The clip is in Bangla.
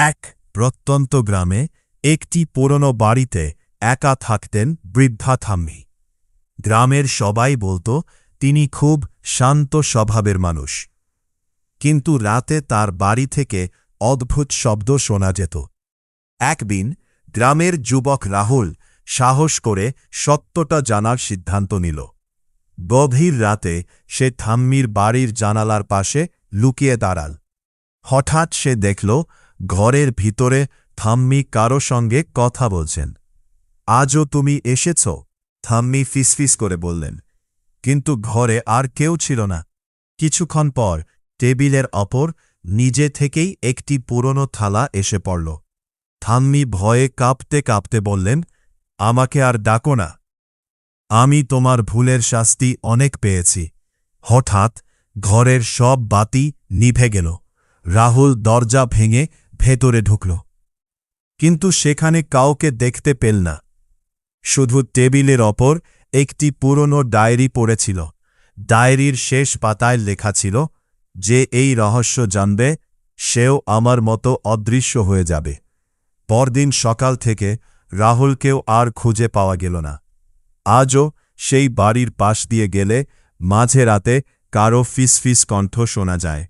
এক প্রত্যন্ত গ্রামে একটি পুরনো বাড়িতে একা থাকতেন বৃদ্ধা থাম্মি। গ্রামের সবাই বলত তিনি খুব শান্ত স্বভাবের মানুষ, কিন্তু রাতে তার বাড়ি থেকে অদ্ভুত শব্দ শোনা যেত। একদিন গ্রামের যুবক রাহুল সাহস করে সত্যটা জানার সিদ্ধান্ত নিল। গভীর রাতে সে থাম্মির বাড়ির জানালার পাশে লুকিয়ে দাঁড়াল। হঠাৎ সে দেখল ঘরের ভিতরে থাম্মি কারো সঙ্গে কথা বলছেন। আজও তুমি এসেছ, থাম্মি ফিসফিস করে বললেন, কিন্তু ঘরে আর কেউ ছিল না। কিছুক্ষণ পর টেবিলের অপর নিজে থেকেই একটি পুরনো থালা এসে পড়ল। থাম্মি ভয়ে কাঁপতে কাঁপতে বললেন, আমাকে আর ডাকো না, আমি তোমার ভুলের শাস্তি অনেক পেয়েছি। হঠাৎ ঘরের সব বাতি নিভে গেল। রাহুল দরজা ভেঙে ভেতরে ঢুকল, কিন্তু সেখানে কাউকে দেখতে পেল না। শুধু টেবিলের ওপর একটি পুরনো ডায়েরি পড়েছিল। ডায়েরির শেষ পাতায় লেখা ছিল, যে এই রহস্য জানবে সেও আমার মতো অদৃশ্য হয়ে যাবে। পরদিন সকাল থেকে রাহুলকেও আর খুঁজে পাওয়া গেল না। আজও সেই বাড়ির পাশ দিয়ে গেলে মাঝে রাতে কারো ফিসফিস কণ্ঠ শোনা যায়।